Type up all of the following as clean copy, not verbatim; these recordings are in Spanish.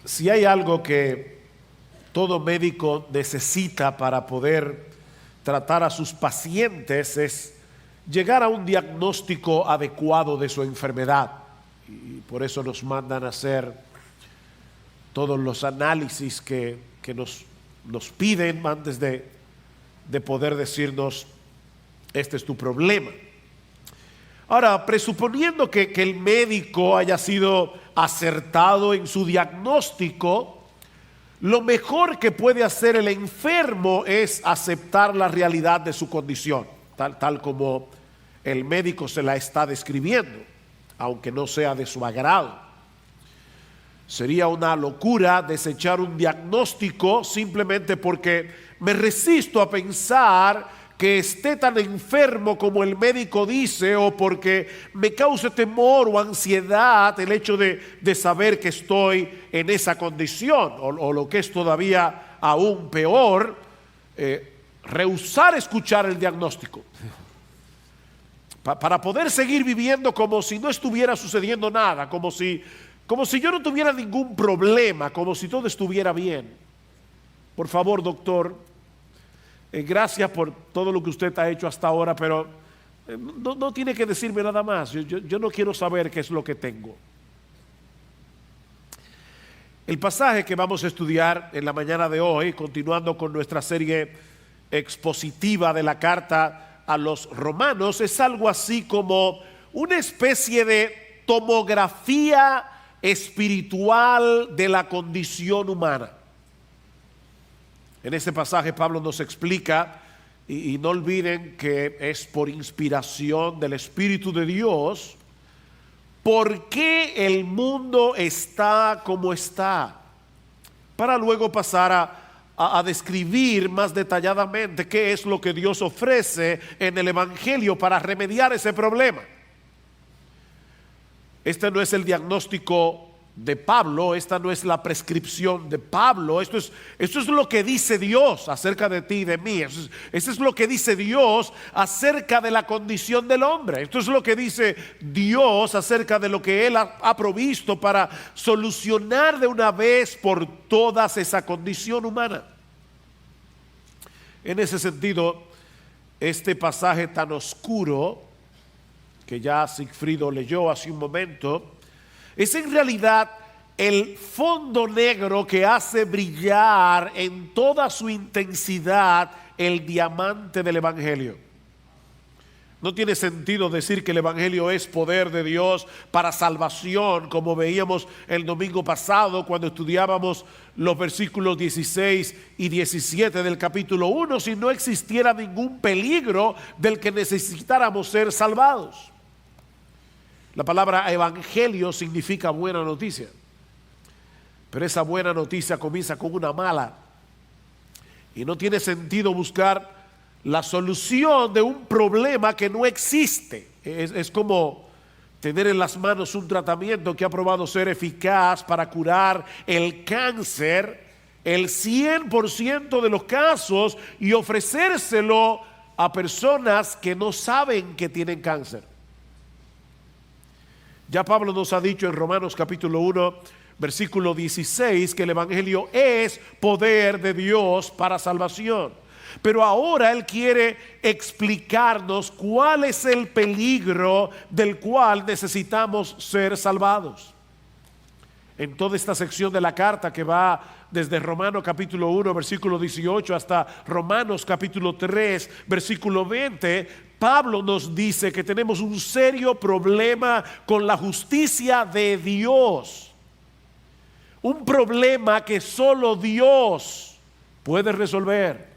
Si hay algo que todo médico necesita para poder tratar a sus pacientes es llegar a un diagnóstico adecuado de su enfermedad. Y por eso nos mandan a hacer todos los análisis que nos piden antes de poder decirnos, este es tu problema. Ahora, presuponiendo que el médico haya sido acertado en su diagnóstico, lo mejor que puede hacer el enfermo es aceptar la realidad de su condición, tal como el médico se la está describiendo, aunque no sea de su agrado. Sería una locura desechar un diagnóstico simplemente porque me resisto a pensar que esté tan enfermo como el médico dice, o porque me cause temor o ansiedad el hecho de saber que estoy en esa condición, o lo que es todavía aún peor, rehusar escuchar el diagnóstico para poder seguir viviendo como si no estuviera sucediendo nada, como si yo no tuviera ningún problema, como si todo estuviera bien. Por favor, doctor, gracias por todo lo que usted ha hecho hasta ahora, pero no tiene que decirme nada más. Yo no quiero saber qué es lo que tengo. El pasaje que vamos a estudiar en la mañana de hoy, continuando con nuestra serie expositiva de la carta a los romanos, es algo así como una especie de tomografía espiritual de la condición humana. En este pasaje Pablo nos explica, y no olviden que es por inspiración del Espíritu de Dios, por qué el mundo está como está, para luego pasar a describir más detalladamente qué es lo que Dios ofrece en el Evangelio para remediar ese problema. Este no es el diagnóstico de Pablo, esta no es la prescripción de Pablo, esto es lo que dice Dios acerca de ti y de mí. Esto es lo que dice Dios acerca de la condición del hombre. Esto es lo que dice Dios acerca de lo que Él ha provisto para solucionar de una vez por todas esa condición humana. En ese sentido, este pasaje tan oscuro que ya Sigfrido leyó hace un momento, es en realidad el fondo negro que hace brillar en toda su intensidad el diamante del Evangelio. No tiene sentido decir que el Evangelio es poder de Dios para salvación, como veíamos el domingo pasado cuando estudiábamos los versículos 16 y 17 del capítulo 1, si no existiera ningún peligro del que necesitáramos ser salvados. La palabra evangelio significa buena noticia, pero esa buena noticia comienza con una mala, y no tiene sentido buscar la solución de un problema que no existe. Es como tener en las manos un tratamiento que ha probado ser eficaz para curar el cáncer, el 100% de los casos, y ofrecérselo a personas que no saben que tienen cáncer. Ya Pablo nos ha dicho en Romanos capítulo 1, versículo 16, que el Evangelio es poder de Dios para salvación. Pero ahora Él quiere explicarnos cuál es el peligro del cual necesitamos ser salvados. En toda esta sección de la carta que va desde Romanos capítulo 1, versículo 18 hasta Romanos capítulo 3, versículo 20, Pablo nos dice que tenemos un serio problema con la justicia de Dios. Un problema que solo Dios puede resolver.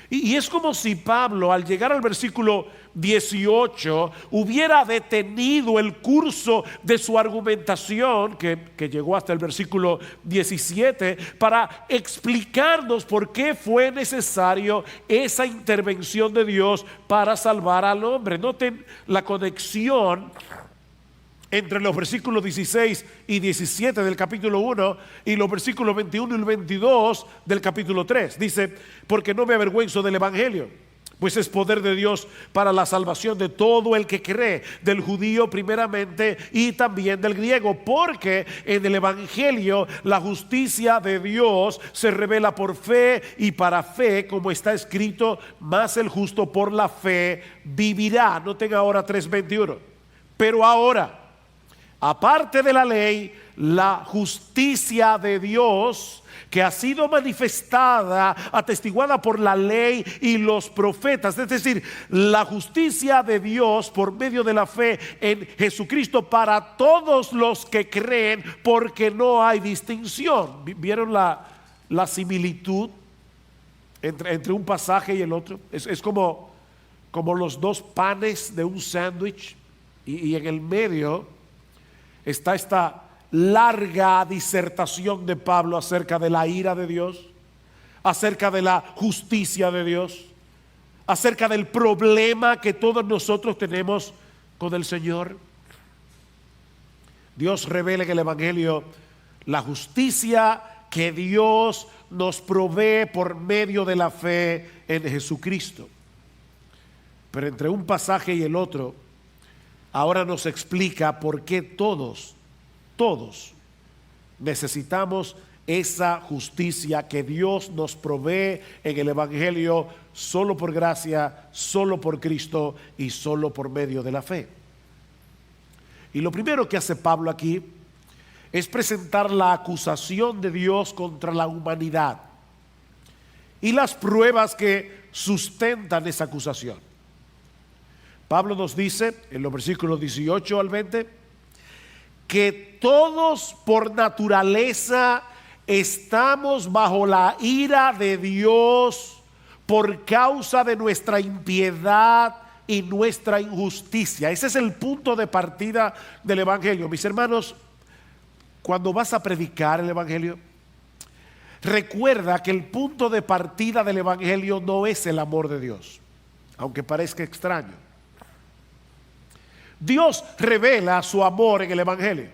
Y es como si Pablo, al llegar al versículo 18, hubiera detenido el curso de su argumentación, que llegó hasta el versículo 17, para explicarnos por qué fue necesario esa intervención de Dios para salvar al hombre. Noten la conexión entre los versículos 16 y 17 del capítulo 1 y los versículos 21 y 22 del capítulo 3. Dice, porque no me avergüenzo del Evangelio, pues es poder de Dios para la salvación de todo el que cree, del judío primeramente y también del griego, porque en el evangelio la justicia de Dios se revela por fe y para fe, como está escrito, más el justo por la fe vivirá. Noten ahora 3:21. Pero ahora, aparte de la ley, la justicia de Dios, que ha sido manifestada, atestiguada por la ley y los profetas, es decir, la justicia de Dios por medio de la fe en Jesucristo para todos los que creen, porque no hay distinción. ¿Vieron la similitud entre un pasaje y el otro? Es como los dos panes de un sándwich y en el medio está esta larga disertación de Pablo acerca de la ira de Dios, acerca de la justicia de Dios, acerca del problema que todos nosotros tenemos con el Señor. Dios revela en el evangelio la justicia que Dios nos provee por medio de la fe en Jesucristo. Pero entre un pasaje y el otro, ahora nos explica por qué todos necesitamos esa justicia que Dios nos provee en el evangelio, solo por gracia, solo por Cristo y solo por medio de la fe. Y lo primero que hace Pablo aquí es presentar la acusación de Dios contra la humanidad y las pruebas que sustentan esa acusación. Pablo nos dice en los versículos 18 al 20 que todos por naturaleza estamos bajo la ira de Dios por causa de nuestra impiedad y nuestra injusticia. Ese es el punto de partida del evangelio. Mis hermanos, cuando vas a predicar el evangelio, recuerda que el punto de partida del evangelio no es el amor de Dios, aunque parezca extraño. Dios revela su amor en el evangelio,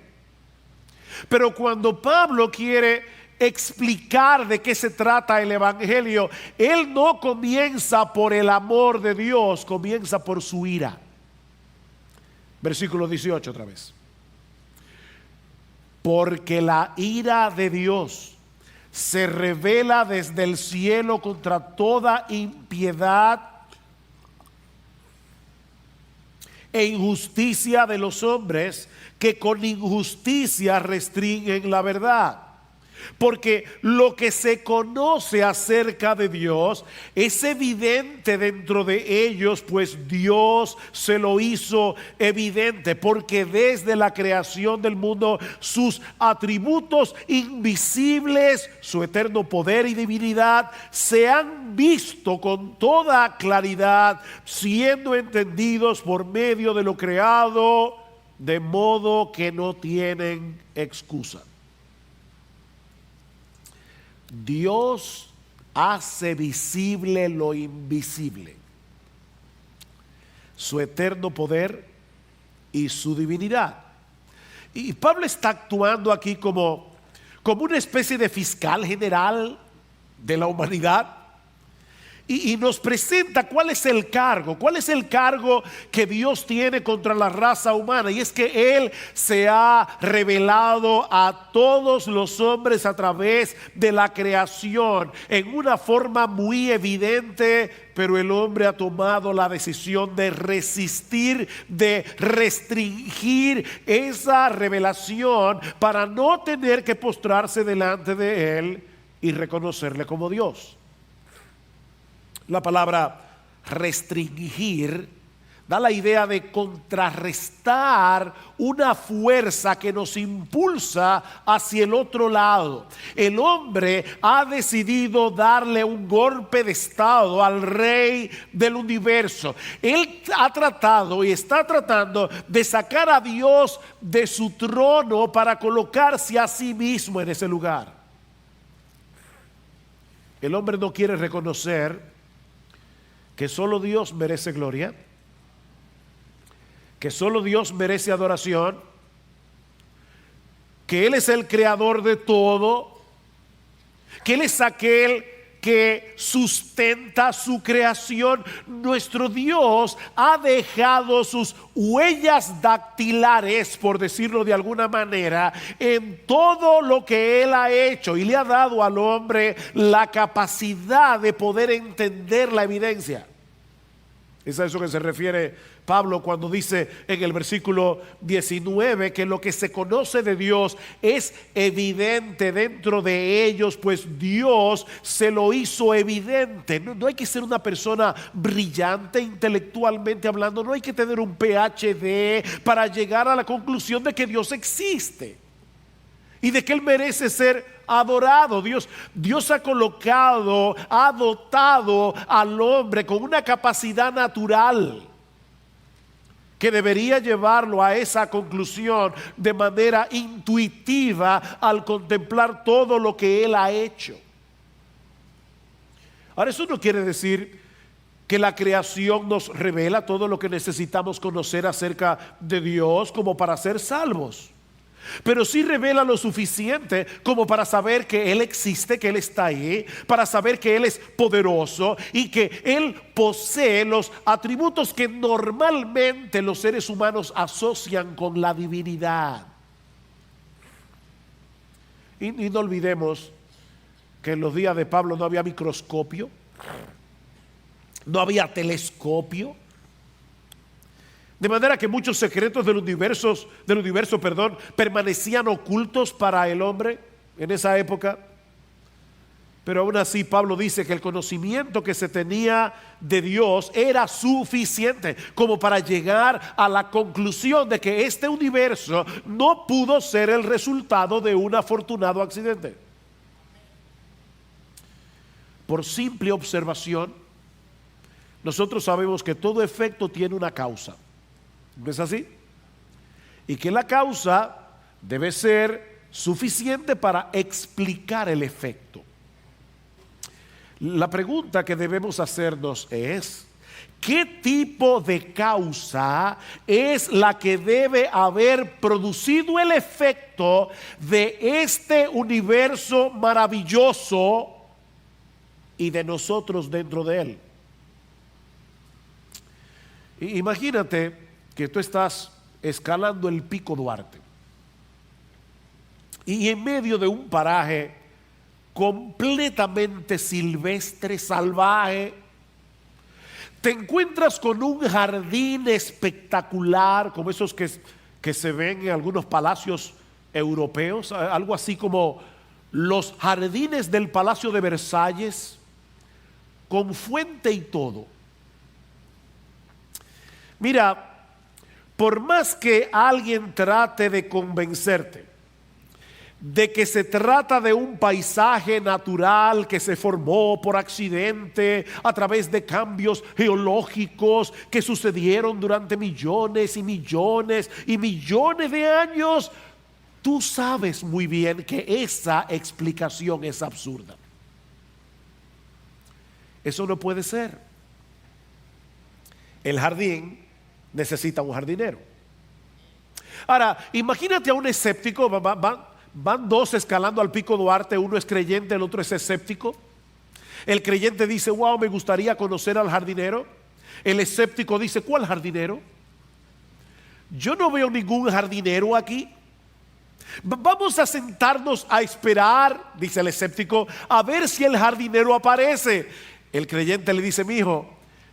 pero cuando Pablo quiere explicar de qué se trata el evangelio, él no comienza por el amor de Dios, comienza por su ira. Versículo 18 otra vez. Porque la ira de Dios se revela desde el cielo contra toda impiedad e injusticia de los hombres que con injusticia restringen la verdad. Porque lo que se conoce acerca de Dios es evidente dentro de ellos, pues Dios se lo hizo evidente, porque desde la creación del mundo sus atributos invisibles, su eterno poder y divinidad, se han visto con toda claridad, siendo entendidos por medio de lo creado, de modo que no tienen excusa. Dios hace visible lo invisible, su eterno poder y su divinidad. Y Pablo está actuando aquí como una especie de fiscal general de la humanidad. Y nos presenta cuál es el cargo que Dios tiene contra la raza humana. Y es que Él se ha revelado a todos los hombres a través de la creación en una forma muy evidente, pero el hombre ha tomado la decisión de resistir, de restringir esa revelación para no tener que postrarse delante de Él y reconocerle como Dios. La palabra restringir da la idea de contrarrestar una fuerza que nos impulsa hacia el otro lado. El hombre ha decidido darle un golpe de estado al rey del universo. Él ha tratado y está tratando de sacar a Dios de su trono para colocarse a sí mismo en ese lugar. El hombre no quiere reconocer que solo Dios merece gloria, que solo Dios merece adoración, que Él es el creador de todo, que Él es aquel que sustenta su creación. Nuestro Dios ha dejado sus huellas dactilares, por decirlo de alguna manera, en todo lo que Él ha hecho, y le ha dado al hombre la capacidad de poder entender la evidencia. Es a eso que se refiere Pablo cuando dice en el versículo 19 que lo que se conoce de Dios es evidente dentro de ellos, pues Dios se lo hizo evidente. No hay que ser una persona brillante intelectualmente hablando, no hay que tener un PhD para llegar a la conclusión de que Dios existe y de que Él merece ser adorado. Dios ha colocado, ha dotado al hombre con una capacidad natural que debería llevarlo a esa conclusión de manera intuitiva al contemplar todo lo que Él ha hecho. Ahora, eso no quiere decir que la creación nos revela todo lo que necesitamos conocer acerca de Dios como para ser salvos. Pero sí revela lo suficiente como para saber que Él existe, que Él está ahí, para saber que Él es poderoso y que Él posee los atributos que normalmente los seres humanos asocian con la divinidad. Y no olvidemos que en los días de Pablo no había microscopio, no había telescopio. De manera que muchos secretos del universo, permanecían ocultos para el hombre en esa época. Pero aún así Pablo dice que el conocimiento que se tenía de Dios era suficiente como para llegar a la conclusión de que este universo no pudo ser el resultado de un afortunado accidente. Por simple observación, nosotros sabemos que todo efecto tiene una causa. ¿No es así? Y que la causa debe ser suficiente para explicar el efecto. La pregunta que debemos hacernos es: ¿qué tipo de causa es la que debe haber producido el efecto de este universo maravilloso y de nosotros dentro de él? Imagínate que tú estás escalando el Pico Duarte y en medio de un paraje completamente silvestre, salvaje, te encuentras con un jardín espectacular, como esos que se ven en algunos palacios europeos, algo así como los jardines del Palacio de Versalles, con fuente y todo. Mira, por más que alguien trate de convencerte de que se trata de un paisaje natural que se formó por accidente a través de cambios geológicos que sucedieron durante millones y millones y millones de años, tú sabes muy bien que esa explicación es absurda. Eso no puede ser. El jardín necesita un jardinero. Ahora, imagínate a un escéptico, van dos escalando al Pico Duarte, uno es creyente, el otro es escéptico. El creyente dice: wow, me gustaría conocer al jardinero. El escéptico dice: ¿cuál jardinero? Yo no veo ningún jardinero aquí. Vamos a sentarnos a esperar, dice el escéptico, a ver si el jardinero aparece. El creyente le dice: mi hijo,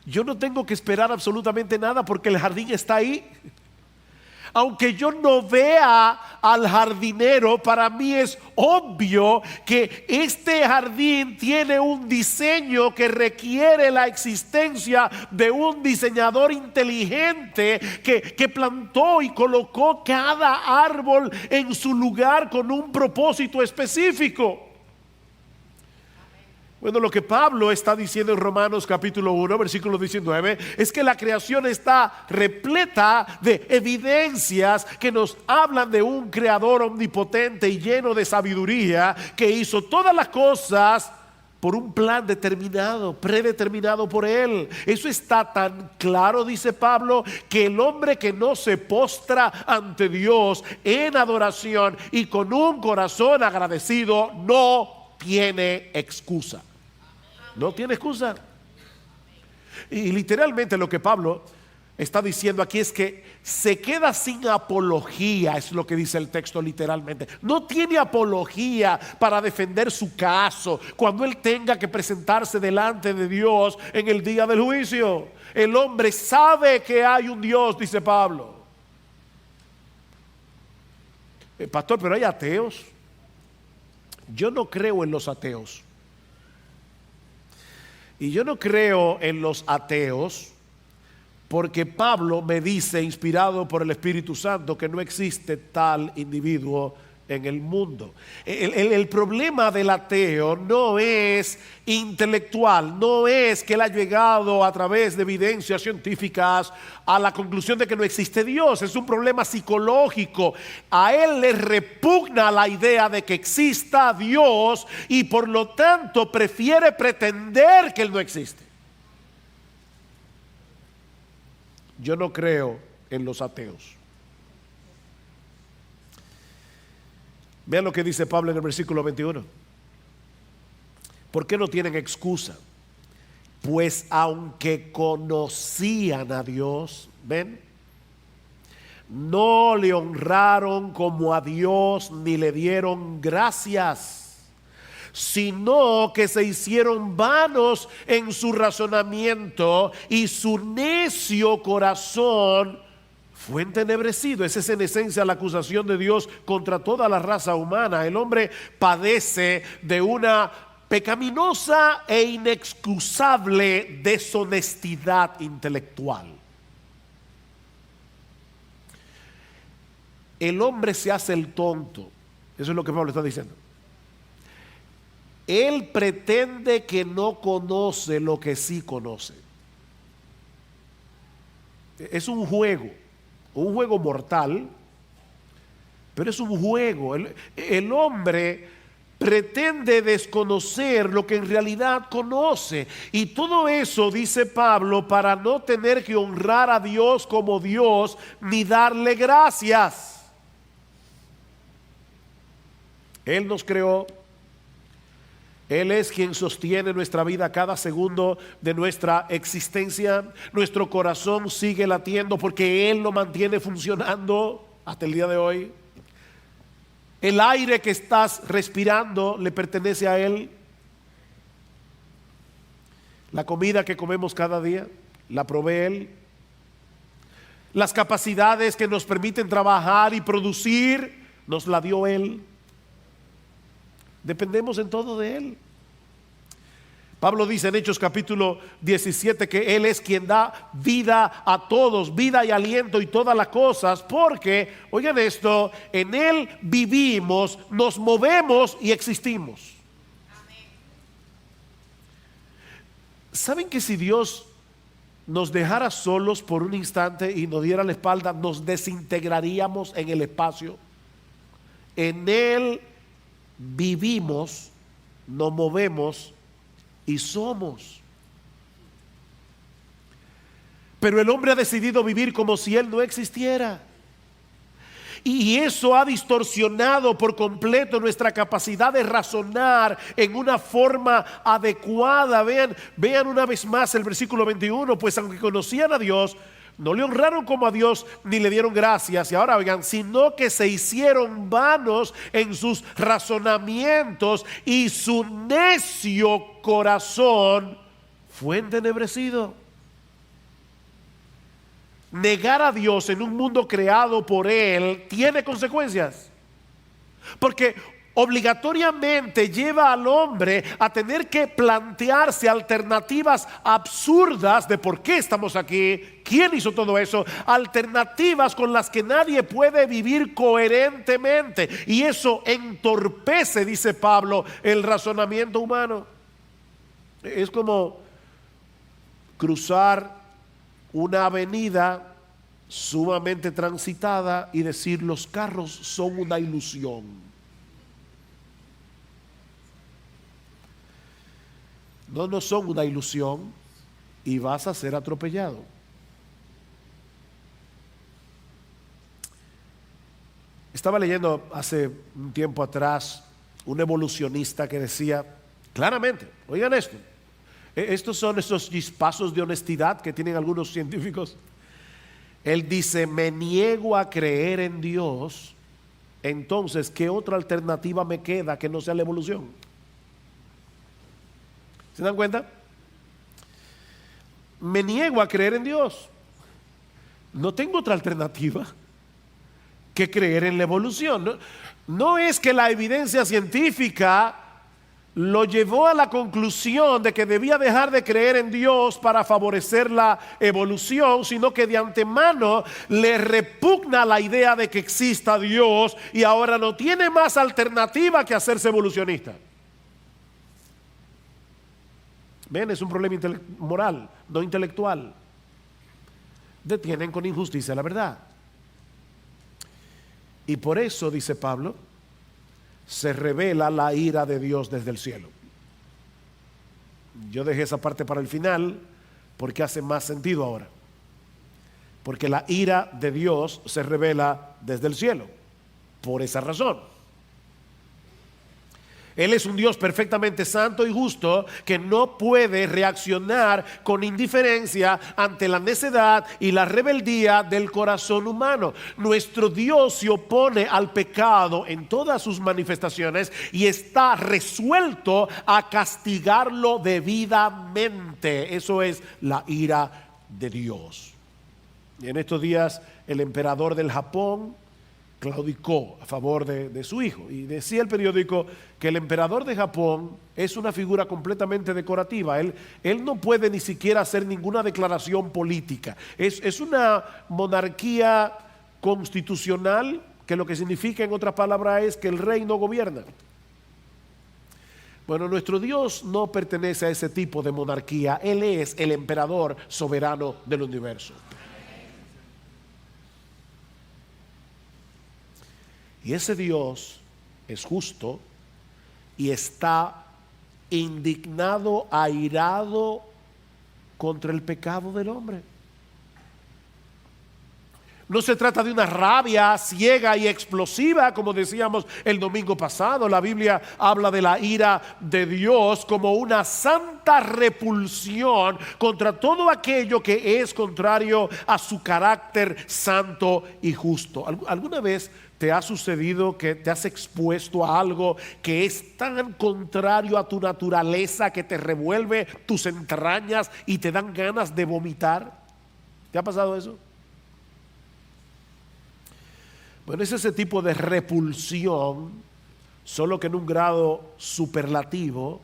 yo no tengo que esperar absolutamente nada porque el jardín está ahí. Aunque yo no vea al jardinero, para mí es obvio que este jardín tiene un diseño que requiere la existencia de un diseñador inteligente que plantó y colocó cada árbol en su lugar con un propósito específico. Bueno, lo que Pablo está diciendo en Romanos capítulo 1, versículo 19, es que la creación está repleta de evidencias que nos hablan de un creador omnipotente y lleno de sabiduría que hizo todas las cosas por un plan determinado, predeterminado por él. Eso está tan claro, dice Pablo, que el hombre que no se postra ante Dios en adoración y con un corazón agradecido no tiene excusa. No tiene excusa. Y literalmente lo que Pablo está diciendo aquí es que se queda sin apología, es lo que dice el texto literalmente. No tiene apología para defender su caso cuando él tenga que presentarse delante de Dios en el día del juicio. El hombre sabe que hay un Dios, dice Pablo. Pastor, pero hay ateos. Yo no creo en los ateos. Y yo no creo en los ateos porque Pablo me dice, inspirado por el Espíritu Santo, que no existe tal individuo en el mundo. El problema del ateo no es intelectual, no es que él ha llegado a través de evidencias científicas a la conclusión de que no existe Dios. Es un problema psicológico. A él le repugna la idea de que exista Dios y por lo tanto prefiere pretender que él no existe. Yo no creo en los ateos. Vean lo que dice Pablo en el versículo 21. ¿Por qué no tienen excusa? Pues aunque conocían a Dios, ¿ven? No le honraron como a Dios ni le dieron gracias, sino que se hicieron vanos en su razonamiento y su necio corazón fue entenebrecido. Esa es en esencia la acusación de Dios contra toda la raza humana. El hombre padece de una pecaminosa e inexcusable deshonestidad intelectual. El hombre se hace el tonto. Eso es lo que Pablo está diciendo. Él pretende que no conoce lo que sí conoce. Es un juego mortal, pero es un juego. El hombre pretende desconocer lo que en realidad conoce, y todo eso, dice Pablo, para no tener que honrar a Dios como Dios ni darle gracias. Él nos creó. Él es quien sostiene nuestra vida cada segundo de nuestra existencia. Nuestro corazón sigue latiendo porque Él lo mantiene funcionando hasta el día de hoy. El aire que estás respirando le pertenece a Él. La comida que comemos cada día la provee Él. Las capacidades que nos permiten trabajar y producir nos la dio Él. Dependemos en todo de Él. Pablo dice en Hechos capítulo 17 que Él es quien da vida a todos, vida y aliento y todas las cosas, porque, oigan esto, en Él vivimos, nos movemos y existimos. Amén. ¿Saben que si Dios nos dejara solos por un instante y nos diera la espalda, nos desintegraríamos en el espacio? En Él vivimos, nos movemos y somos. Pero el hombre ha decidido vivir como si Él no existiera. Y eso ha distorsionado por completo nuestra capacidad de razonar en una forma adecuada. Vean una vez más el versículo 21. Pues aunque conocían a Dios, no le honraron como a Dios ni le dieron gracias. Y ahora oigan, sino que se hicieron vanos en sus razonamientos y su necio corazón fue entenebrecido. Negar a Dios en un mundo creado por Él tiene consecuencias, porque obligatoriamente lleva al hombre a tener que plantearse alternativas absurdas de por qué estamos aquí, quién hizo todo eso, alternativas con las que nadie puede vivir coherentemente, y eso entorpece, dice Pablo, el razonamiento humano. Es como cruzar una avenida sumamente transitada y decir los carros son una ilusión. No son una ilusión y vas a ser atropellado. Estaba leyendo hace un tiempo atrás un evolucionista que decía claramente, oigan esto, Estos son esos chispazos de honestidad que tienen algunos científicos. Él dice, me niego a creer en Dios, entonces, ¿qué otra alternativa me queda que no sea la evolución? ¿Se dan cuenta? Me niego a creer en Dios. No tengo otra alternativa que creer en la evolución. No es que la evidencia científica lo llevó a la conclusión de que debía dejar de creer en Dios para favorecer la evolución, sino que de antemano le repugna la idea de que exista Dios y ahora no tiene más alternativa que hacerse evolucionista. Ven, es un problema moral, no intelectual. Detienen con injusticia la verdad. Y por eso, dice Pablo, se revela la ira de Dios desde el cielo. Yo dejé esa parte para el final porque hace más sentido ahora. Porque la ira de Dios se revela desde el cielo. Por esa razón. Él es un Dios perfectamente santo y justo que no puede reaccionar con indiferencia ante la necedad y la rebeldía del corazón humano. Nuestro Dios se opone al pecado en todas sus manifestaciones y está resuelto a castigarlo debidamente. Eso es la ira de Dios. Y en estos días el emperador del Japón claudicó a favor de su hijo y decía el periódico que el emperador de Japón es una figura completamente decorativa. Él no puede ni siquiera hacer ninguna declaración política. Es una monarquía constitucional, que lo que significa en otras palabras es que el rey no gobierna. Bueno, nuestro Dios no pertenece a ese tipo de monarquía. Él es el emperador soberano del universo. Y ese Dios es justo y está indignado, airado contra el pecado del hombre. No se trata de una rabia ciega y explosiva, como decíamos el domingo pasado. La Biblia habla de la ira de Dios como una santa repulsión contra todo aquello que es contrario a su carácter santo y justo. ¿Alguna vez te ha sucedido que te has expuesto a algo que es tan contrario a tu naturaleza que te revuelve tus entrañas y te dan ganas de vomitar? ¿Te ha pasado eso? Bueno, es ese tipo de repulsión, solo que en un grado superlativo,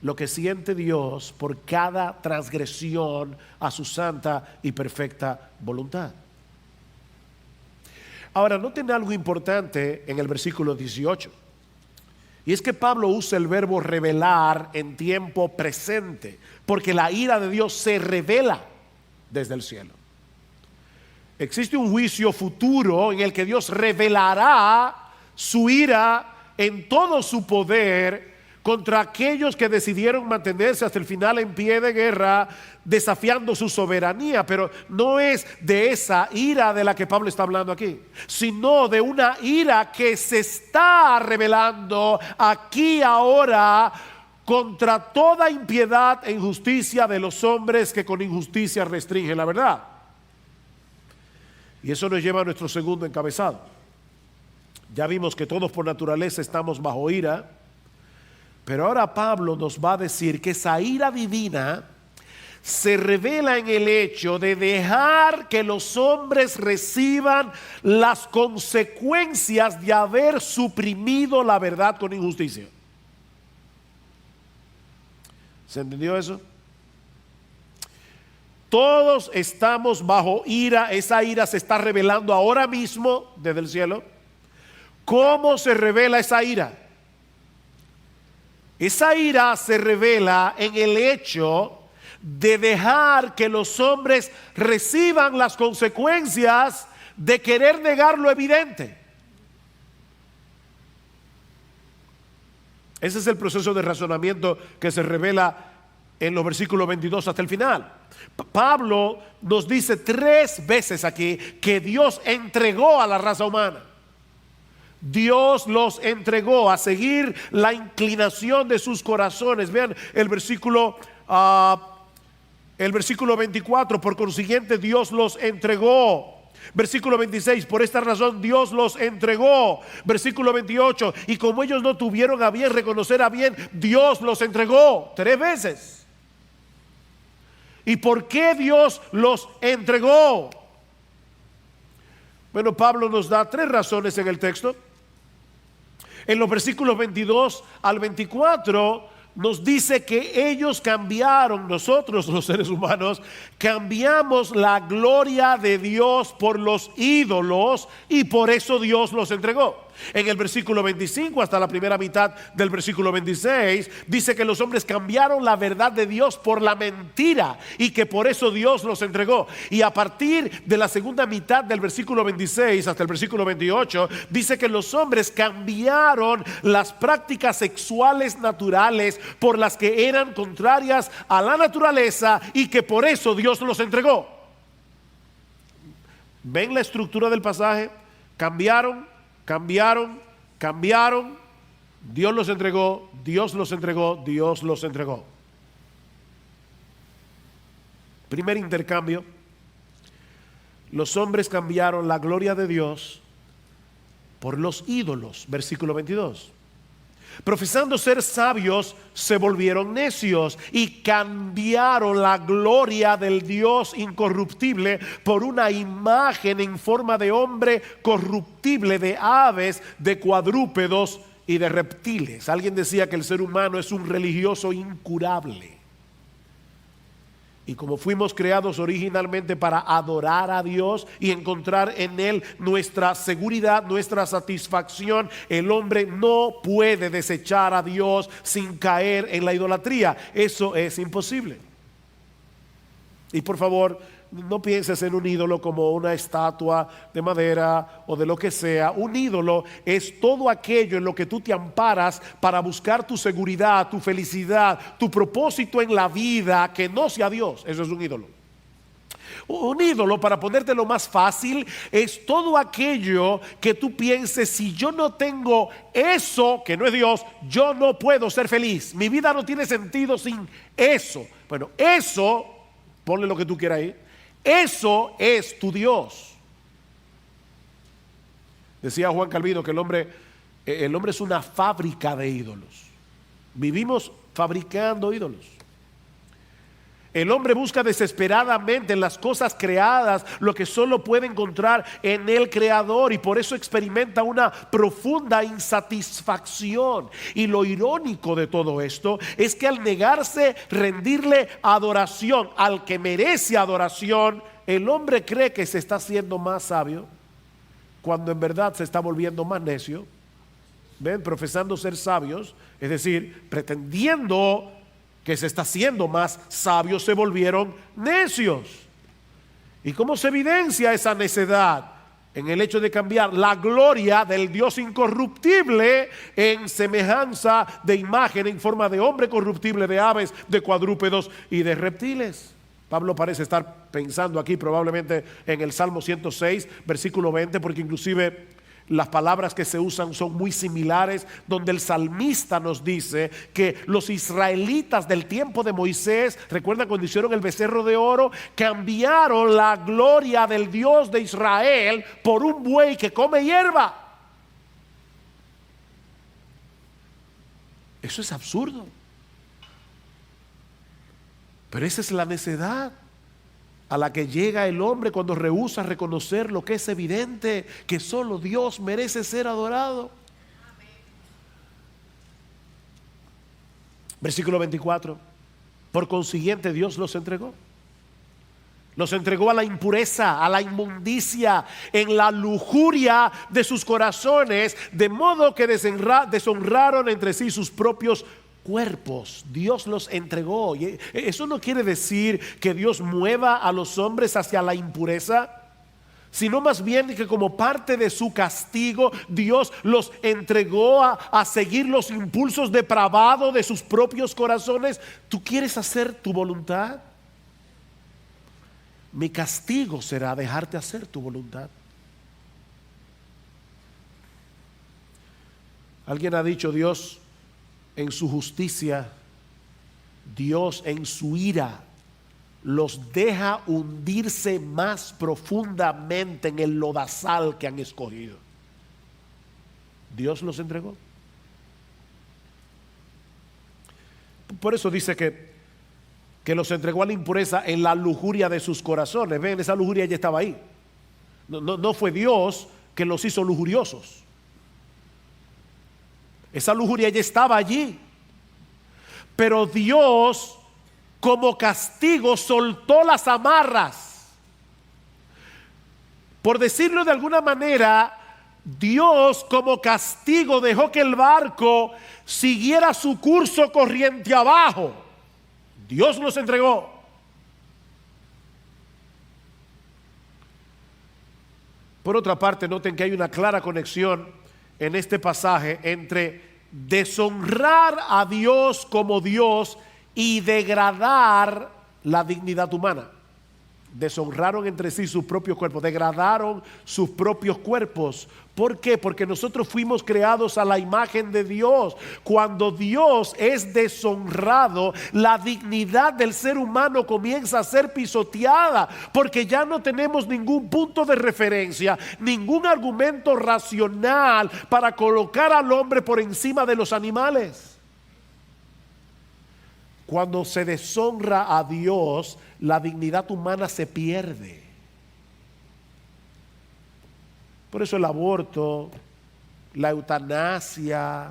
lo que siente Dios por cada transgresión a su santa y perfecta voluntad. Ahora, noten algo importante en el versículo 18. Y es que Pablo usa el verbo revelar en tiempo presente, porque la ira de Dios se revela desde el cielo. Existe un juicio futuro en el que Dios revelará su ira en todo su poder contra aquellos que decidieron mantenerse hasta el final en pie de guerra, desafiando su soberanía. Pero no es de esa ira de la que Pablo está hablando aquí, sino de una ira que se está revelando aquí ahora contra toda impiedad e injusticia de los hombres que con injusticia restringen la verdad. Y eso nos lleva a nuestro segundo encabezado. Ya vimos que todos por naturaleza estamos bajo ira, pero ahora Pablo nos va a decir que esa ira divina se revela en el hecho de dejar que los hombres reciban las consecuencias de haber suprimido la verdad con injusticia. ¿Se entendió eso? Todos estamos bajo ira. Esa ira se está revelando ahora mismo desde el cielo. ¿Cómo se revela esa ira? Esa ira se revela en el hecho de dejar que los hombres reciban las consecuencias de querer negar lo evidente. Ese es el proceso de razonamiento que se revela en los versículos 22 hasta el final. Pablo nos dice 3 veces aquí que Dios entregó a la raza humana. Dios los entregó a seguir la inclinación de sus corazones. Vean el versículo El versículo 24, por consiguiente Dios los entregó. Versículo 26, por esta razón Dios los entregó. Versículo 28, y como ellos no tuvieron a bien reconocer a bien, Dios los entregó 3 veces. ¿Y por qué Dios los entregó? Bueno, Pablo nos da 3 razones en el texto. En los versículos 22 al 24 nos dice que ellos cambiaron, nosotros los seres humanos, cambiamos la gloria de Dios por los ídolos y por eso Dios los entregó. En el versículo 25 hasta la primera mitad del versículo 26 dice que los hombres cambiaron la verdad de Dios por la mentira y que por eso Dios los entregó. Y a partir de la segunda mitad del versículo 26 hasta el versículo 28 dice que los hombres cambiaron las prácticas sexuales naturales por las que eran contrarias a la naturaleza y que por eso Dios los entregó. ¿Ven la estructura del pasaje? Cambiaron, Dios los entregó, Dios los entregó, Dios los entregó. Primer intercambio: los hombres cambiaron la gloria de Dios por los ídolos. Versículo 22. Profesando ser sabios, se volvieron necios y cambiaron la gloria del Dios incorruptible por una imagen en forma de hombre corruptible, de aves, de cuadrúpedos y de reptiles. Alguien decía que el ser humano es un religioso incurable. Y como fuimos creados originalmente para adorar a Dios y encontrar en Él nuestra seguridad, nuestra satisfacción, el hombre no puede desechar a Dios sin caer en la idolatría. Eso es imposible. Y por favor, no pienses en un ídolo como una estatua de madera o de lo que sea. Un ídolo es todo aquello en lo que tú te amparas para buscar tu seguridad, tu felicidad, tu propósito en la vida que no sea Dios. Eso es un ídolo. Un ídolo, para ponértelo más fácil, es todo aquello que tú pienses: si yo no tengo eso, que no es Dios, yo no puedo ser feliz. Mi vida no tiene sentido sin eso. Bueno, eso, ponle lo que tú quieras ahí. Eso es tu Dios. Decía Juan Calvino que el hombre es una fábrica de ídolos. Vivimos fabricando ídolos. El hombre busca desesperadamente en las cosas creadas lo que solo puede encontrar en el Creador, y por eso experimenta una profunda insatisfacción. Y lo irónico de todo esto es que al negarse rendirle adoración al que merece adoración, el hombre cree que se está haciendo más sabio, cuando en verdad se está volviendo más necio. ¿Ven? Profesando ser sabios, es decir, pretendiendo que se está haciendo más sabios, se volvieron necios. ¿Y cómo se evidencia esa necedad? En el hecho de cambiar la gloria del Dios incorruptible en semejanza de imagen en forma de hombre corruptible, de aves, de cuadrúpedos y de reptiles. Pablo parece estar pensando aquí probablemente en el Salmo 106, versículo 20, porque inclusive las palabras que se usan son muy similares, donde el salmista nos dice que los israelitas del tiempo de Moisés, recuerdan cuando hicieron el becerro de oro, cambiaron la gloria del Dios de Israel por un buey que come hierba. Eso es absurdo. Pero esa es la necedad a la que llega el hombre cuando rehúsa reconocer lo que es evidente, que solo Dios merece ser adorado. Versículo 24. Por consiguiente Dios los entregó. Los entregó a la impureza, a la inmundicia, en la lujuria de sus corazones, de modo que deshonraron entre sí sus propios cuerpos. Dios los entregó. Y eso no quiere decir que Dios mueva a los hombres hacia la impureza, sino más bien que como parte de su castigo, Dios los entregó a seguir los impulsos depravados de sus propios corazones. ¿Tú quieres hacer tu voluntad? Mi castigo será dejarte hacer tu voluntad. Alguien ha dicho: Dios en su justicia Dios en su ira los deja hundirse más profundamente en el lodazal que han escogido. Dios los entregó. Por eso dice que los entregó a la impureza en la lujuria de sus corazones. Ven, esa lujuria ya estaba ahí. No fue Dios que los hizo lujuriosos. Esa lujuria ya estaba allí. Pero Dios, como castigo, soltó las amarras. Por decirlo de alguna manera, Dios como castigo dejó que el barco siguiera su curso corriente abajo. Dios los entregó. Por otra parte, noten que hay una clara conexión en este pasaje entre deshonrar a Dios como Dios y degradar la dignidad humana. Deshonraron entre sí sus propios cuerpos, degradaron sus propios cuerpos. ¿Por qué? Porque nosotros fuimos creados a la imagen de Dios. Cuando Dios es deshonrado, la dignidad del ser humano comienza a ser pisoteada, porque ya no tenemos ningún punto de referencia, ningún argumento racional para colocar al hombre por encima de los animales. Cuando se deshonra a Dios, la dignidad humana se pierde. Por eso el aborto, la eutanasia,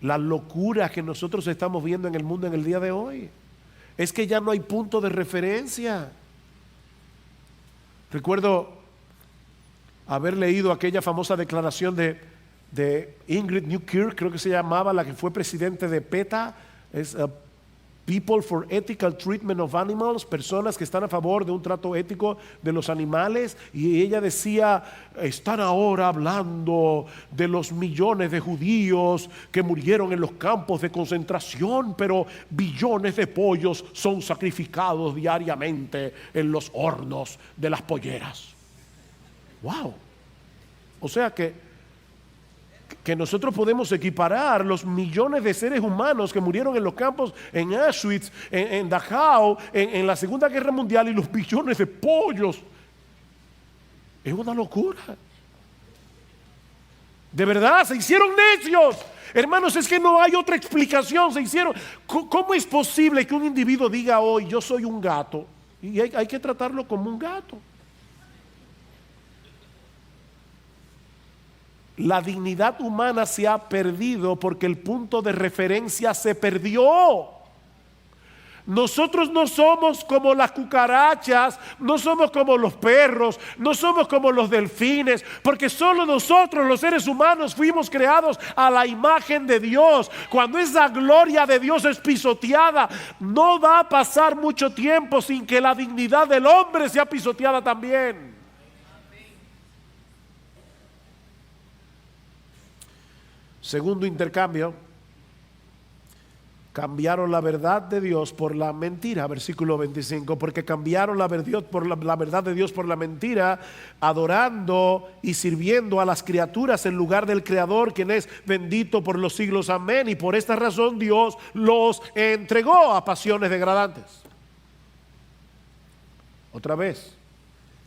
las locuras que nosotros estamos viendo en el mundo en el día de hoy, es que ya no hay punto de referencia. Recuerdo haber leído aquella famosa declaración de Ingrid Newkirk, creo que se llamaba, la que fue presidente de PETA. Es People for Ethical Treatment of Animals, personas que están a favor de un trato ético de los animales. Y ella decía: están ahora hablando de los millones de judíos que murieron en los campos de concentración, pero billones de pollos son sacrificados diariamente en los hornos de las polleras. Wow. O sea que nosotros podemos equiparar los millones de seres humanos que murieron en los campos, en Auschwitz, en Dachau, en la Segunda Guerra Mundial, y los billones de pollos. Es una locura. De verdad, se hicieron necios. Hermanos, es que no hay otra explicación. Se hicieron. ¿Cómo es posible que un individuo diga hoy: yo soy un gato? Y hay que tratarlo como un gato. La dignidad humana se ha perdido porque el punto de referencia se perdió. Nosotros no somos como las cucarachas, no somos como los perros, no somos como los delfines, porque solo nosotros, los seres humanos, fuimos creados a la imagen de Dios. Cuando esa gloria de Dios es pisoteada, no va a pasar mucho tiempo sin que la dignidad del hombre sea pisoteada también. Segundo intercambio, cambiaron la verdad de Dios por la mentira. Versículo 25, porque cambiaron la verdad de Dios por la mentira, adorando y sirviendo a las criaturas en lugar del Creador, quien es bendito por los siglos. Amén. Y por esta razón Dios los entregó a pasiones degradantes. Otra vez,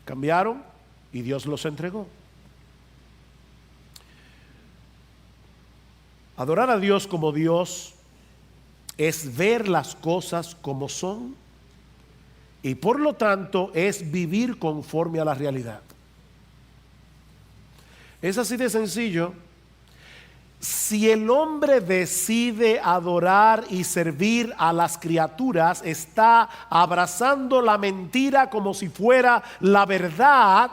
cambiaron y Dios los entregó. Adorar a Dios como Dios es ver las cosas como son, y por lo tanto es vivir conforme a la realidad. Es así de sencillo. Si el hombre decide adorar y servir a las criaturas, está abrazando la mentira como si fuera la verdad,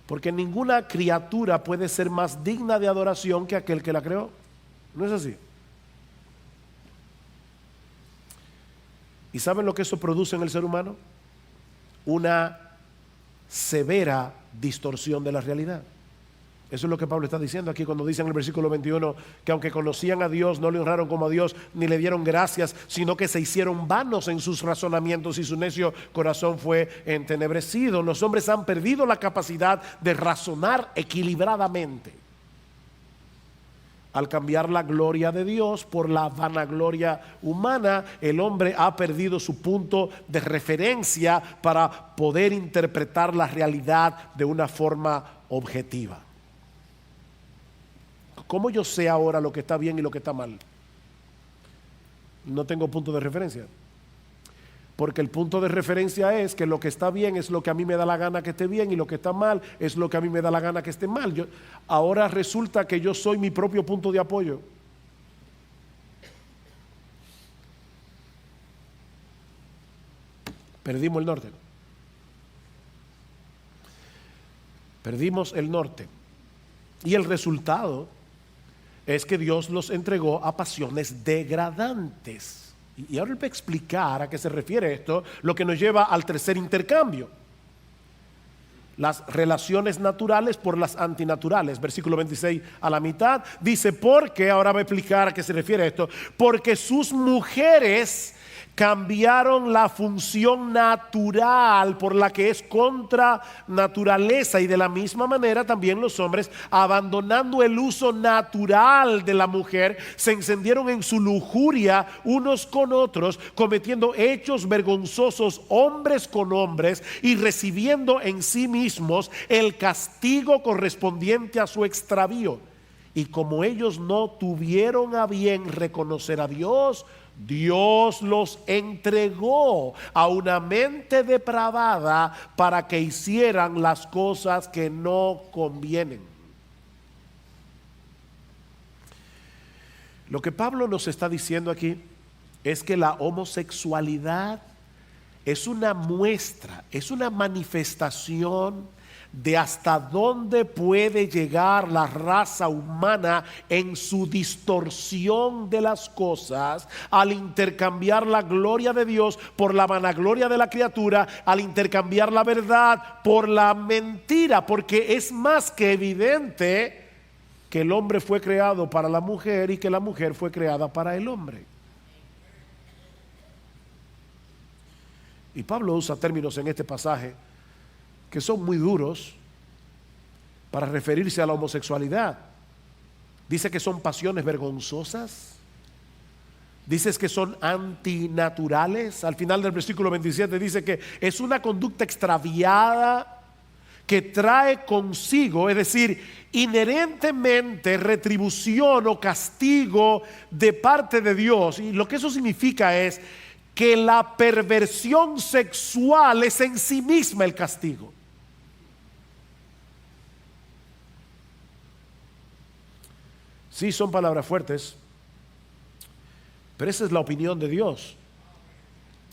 porque ninguna criatura puede ser más digna de adoración que aquel que la creó. ¿No es así? ¿Y saben lo que eso produce en el ser humano? Una severa distorsión de la realidad. Eso es lo que Pablo está diciendo aquí cuando dice en el versículo 21 que aunque conocían a Dios, no le honraron como a Dios, ni le dieron gracias, sino que se hicieron vanos en sus razonamientos y su necio corazón fue entenebrecido. Los hombres han perdido la capacidad de razonar equilibradamente. Al cambiar la gloria de Dios por la vanagloria humana, el hombre ha perdido su punto de referencia para poder interpretar la realidad de una forma objetiva. ¿Cómo yo sé ahora lo que está bien y lo que está mal? No tengo punto de referencia. Porque el punto de referencia es que lo que está bien es lo que a mí me da la gana que esté bien, y lo que está mal es lo que a mí me da la gana que esté mal. Ahora resulta que yo soy mi propio punto de apoyo. Perdimos el norte. Perdimos el norte. Y el resultado es que Dios los entregó a pasiones degradantes. Y ahora él va a explicar a qué se refiere esto, lo que nos lleva al tercer intercambio: las relaciones naturales por las antinaturales. Versículo 26 a la mitad dice: porque, ahora va a explicar a qué se refiere esto, porque sus mujeres cambiaron la función natural por la que es contra naturaleza, y de la misma manera también los hombres, abandonando el uso natural de la mujer, se encendieron en su lujuria unos con otros, cometiendo hechos vergonzosos hombres con hombres, y recibiendo en sí mismos el castigo correspondiente a su extravío. Y como ellos no tuvieron a bien reconocer a Dios, Dios los entregó a una mente depravada para que hicieran las cosas que no convienen. Lo que Pablo nos está diciendo aquí es que la homosexualidad es una muestra, es una manifestación de hasta dónde puede llegar la raza humana en su distorsión de las cosas, al intercambiar la gloria de Dios por la vanagloria de la criatura, al intercambiar la verdad por la mentira, porque es más que evidente que el hombre fue creado para la mujer y que la mujer fue creada para el hombre. Y Pablo usa términos en este pasaje que son muy duros para referirse a la homosexualidad. Dice que son pasiones vergonzosas. Dice que son antinaturales. Al final del versículo 27 dice que es una conducta extraviada que trae consigo, es decir, inherentemente retribución o castigo de parte de Dios. Y lo que eso significa es que la perversión sexual es en sí misma el castigo. Sí, son palabras fuertes, pero esa es la opinión de Dios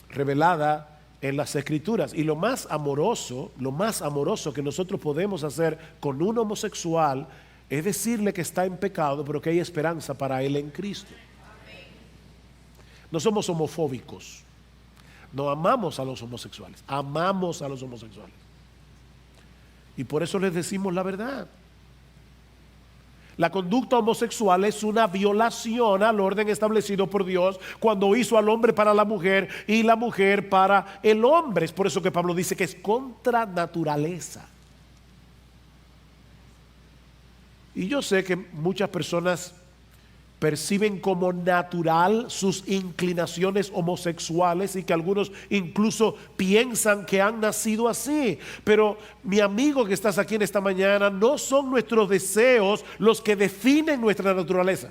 revelada en las Escrituras. Y lo más amoroso que nosotros podemos hacer con un homosexual es decirle que está en pecado, pero que hay esperanza para él en Cristo. No somos homofóbicos, no amamos a los homosexuales, amamos a los homosexuales. Y por eso les decimos la verdad. La conducta homosexual es una violación al orden establecido por Dios cuando hizo al hombre para la mujer y la mujer para el hombre. Es por eso que Pablo dice que es contra naturaleza. Y yo sé que muchas personas perciben como natural sus inclinaciones homosexuales y que algunos incluso piensan que han nacido así. Pero mi amigo que estás aquí en esta mañana, no son nuestros deseos los que definen nuestra naturaleza.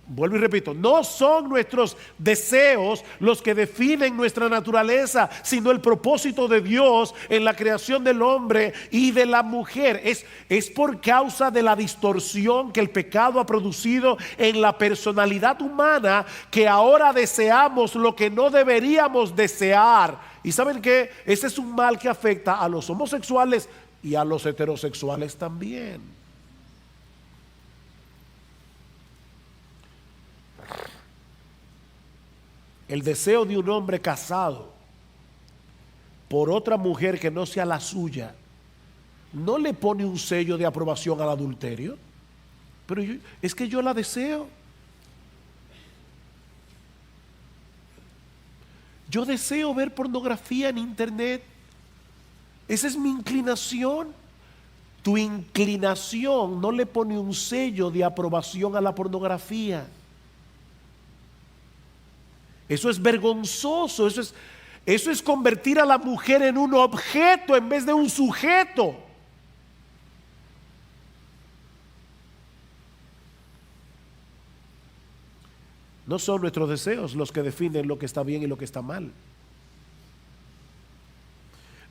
Vuelvo y repito, no son nuestros deseos los que definen nuestra naturaleza, sino el propósito de Dios en la creación del hombre y de la mujer. Es por causa de la distorsión que el pecado ha producido en la personalidad humana que ahora deseamos lo que no deberíamos desear. ¿Y saben qué? Ese es un mal que afecta a los homosexuales y a los heterosexuales también. El deseo de un hombre casado por otra mujer que no sea la suya no le pone un sello de aprobación al adulterio. Pero es que yo la deseo. Yo deseo ver pornografía en internet. Esa es mi inclinación. Tu inclinación no le pone un sello de aprobación a la pornografía. Eso es vergonzoso, eso es convertir a la mujer en un objeto en vez de un sujeto. No son nuestros deseos los que definen lo que está bien y lo que está mal.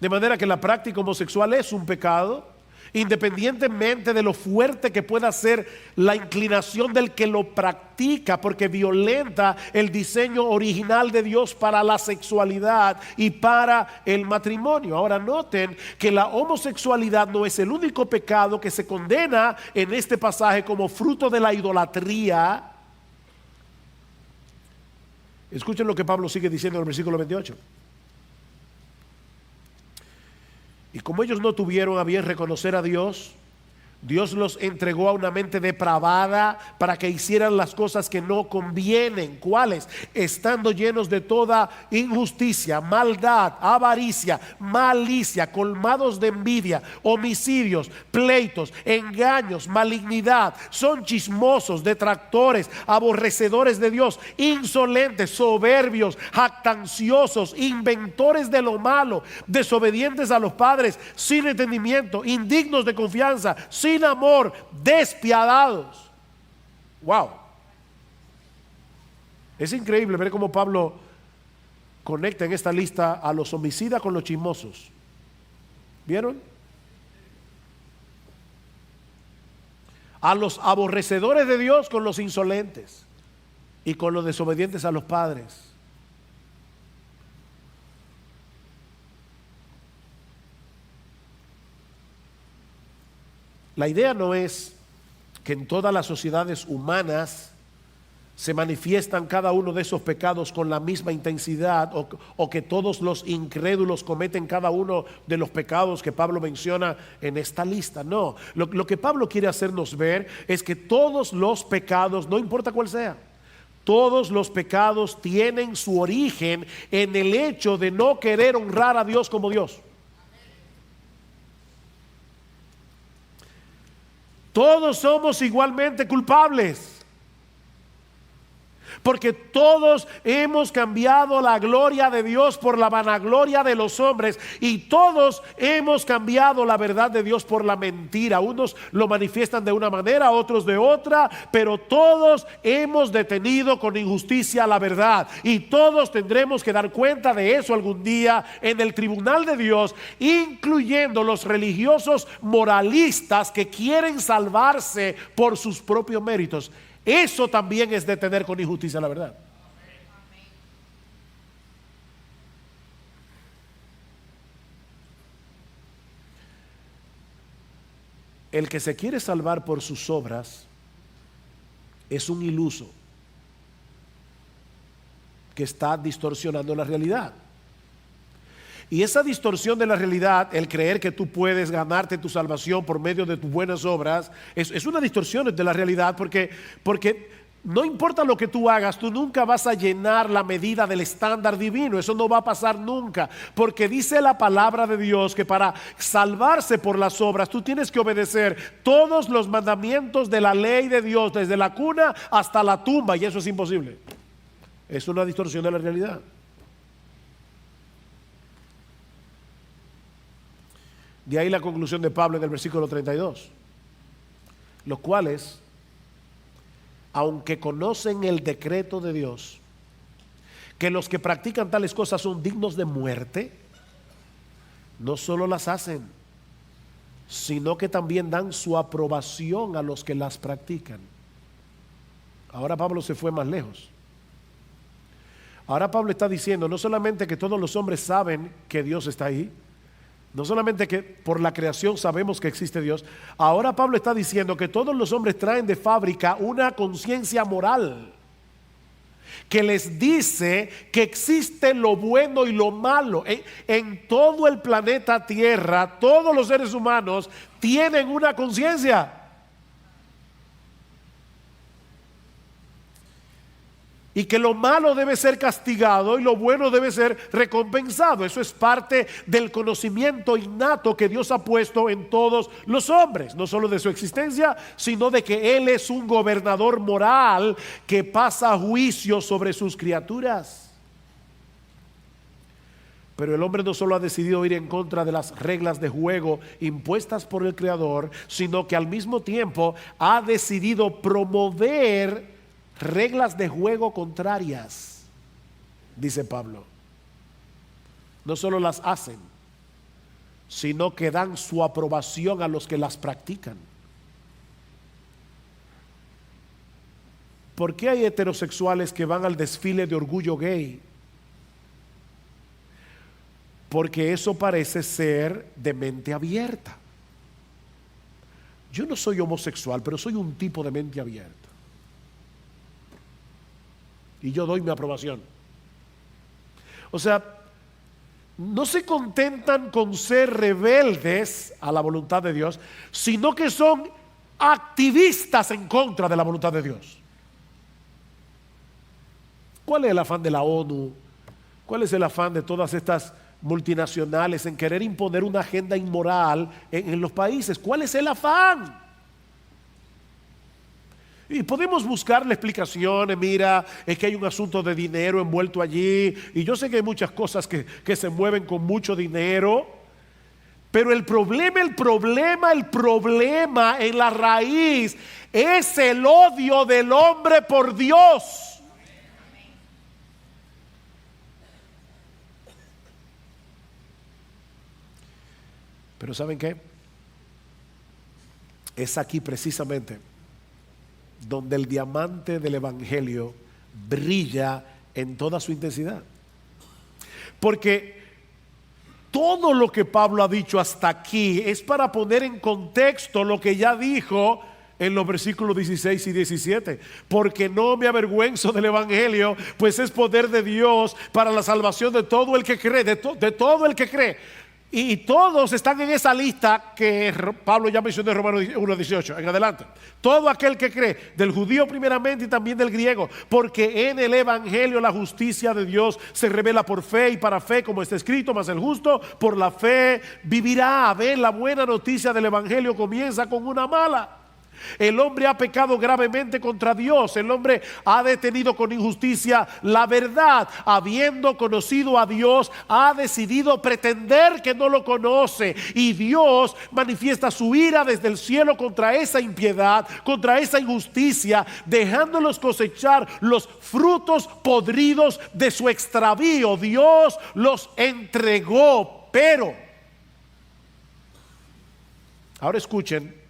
De manera que la práctica homosexual es un pecado, independientemente de lo fuerte que pueda ser la inclinación del que lo practica, porque violenta el diseño original de Dios para la sexualidad y para el matrimonio. Ahora noten que la homosexualidad no es el único pecado que se condena en este pasaje como fruto de la idolatría. Escuchen lo que Pablo sigue diciendo en el versículo 28. Y como ellos no tuvieron a bien reconocer a Dios, Dios los entregó a una mente depravada para que hicieran las cosas que no convienen. ¿Cuáles? Estando llenos de toda injusticia, maldad, avaricia, malicia, colmados de envidia, homicidios, pleitos, engaños, malignidad. Son chismosos, detractores, aborrecedores de Dios, insolentes, soberbios, jactanciosos, inventores de lo malo, desobedientes a los padres, sin entendimiento, indignos de confianza, sin amor, despiadados. Wow. Es increíble ver cómo Pablo conecta en esta lista a los homicidas con los chismosos. ¿Vieron? A los aborrecedores de Dios con los insolentes y con los desobedientes a los padres. La idea no es que en todas las sociedades humanas se manifiestan cada uno de esos pecados con la misma intensidad, o que todos los incrédulos cometen cada uno de los pecados que Pablo menciona en esta lista. No, lo que Pablo quiere hacernos ver es que todos los pecados, no importa cuál sea, todos los pecados tienen su origen en el hecho de no querer honrar a Dios como Dios. Todos somos igualmente culpables, porque todos hemos cambiado la gloria de Dios por la vanagloria de los hombres, y todos hemos cambiado la verdad de Dios por la mentira. Unos lo manifiestan de una manera, otros de otra, pero todos hemos detenido con injusticia la verdad, y todos tendremos que dar cuenta de eso algún día en el tribunal de Dios, incluyendo los religiosos moralistas que quieren salvarse por sus propios méritos. Eso también es detener con injusticia la verdad. El que se quiere salvar por sus obras es un iluso que está distorsionando la realidad. Y esa distorsión de la realidad, el creer que tú puedes ganarte tu salvación por medio de tus buenas obras, es una distorsión de la realidad, porque no importa lo que tú hagas, tú nunca vas a llenar la medida del estándar divino. Eso no va a pasar nunca, porque dice la palabra de Dios que para salvarse por las obras tú tienes que obedecer todos los mandamientos de la ley de Dios, desde la cuna hasta la tumba, y eso es imposible. Es una distorsión de la realidad. De ahí la conclusión de Pablo en el versículo 32. Los cuales, aunque conocen el decreto de Dios, que los que practican tales cosas son dignos de muerte, no solo las hacen, sino que también dan su aprobación a los que las practican. Ahora Pablo se fue más lejos. Ahora Pablo está diciendo no solamente que todos los hombres saben que Dios está ahí, no solamente que por la creación sabemos que existe Dios. Ahora Pablo está diciendo que todos los hombres traen de fábrica una conciencia moral que les dice que existe lo bueno y lo malo. En todo el planeta Tierra, todos los seres humanos tienen una conciencia. y que lo malo debe ser castigado y lo bueno debe ser recompensado. Eso es parte del conocimiento innato que Dios ha puesto en todos los hombres, no solo de su existencia, sino de que Él es un gobernador moral que pasa juicio sobre sus criaturas. Pero el hombre no solo ha decidido ir en contra de las reglas de juego impuestas por el Creador, sino que al mismo tiempo ha decidido promover reglas de juego contrarias, dice Pablo. No solo las hacen, sino que dan su aprobación a los que las practican. ¿Por qué hay heterosexuales que van al desfile de orgullo gay? Porque eso parece ser de mente abierta. Yo no soy homosexual, pero soy un tipo de mente abierta. Y yo doy mi aprobación. O sea, no se contentan con ser rebeldes a la voluntad de Dios, sino que son activistas en contra de la voluntad de Dios. ¿Cuál es el afán de la ONU? ¿Cuál es el afán de todas estas multinacionales en querer imponer una agenda inmoral en los países? ¿Cuál es el afán? Y podemos buscarle explicaciones. Mira, es que hay un asunto de dinero envuelto allí, y yo sé que hay muchas cosas que se mueven con mucho dinero, pero el problema en la raíz es el odio del hombre por Dios. Pero ¿saben qué? Es aquí precisamente donde el diamante del Evangelio brilla en toda su intensidad. Porque todo lo que Pablo ha dicho hasta aquí es para poner en contexto lo que ya dijo en los versículos 16 y 17. Porque no me avergüenzo del Evangelio, pues es poder de Dios para la salvación de todo el que cree, de todo el que cree. Y todos están en esa lista que Pablo ya mencionó en Romanos 1:18 en adelante. Todo aquel que cree, del judío primeramente y también del griego, porque en el Evangelio la justicia de Dios se revela por fe y para fe, como está escrito, mas el justo por la fe vivirá. A ver, la buena noticia del Evangelio comienza con una mala. El hombre ha pecado gravemente contra Dios. El hombre ha detenido con injusticia la verdad. Habiendo conocido a Dios, ha decidido pretender que no lo conoce. Y Dios manifiesta su ira desde el cielo contra esa impiedad, contra esa injusticia, dejándolos cosechar los frutos podridos de su extravío. Dios los entregó. Pero, ahora escuchen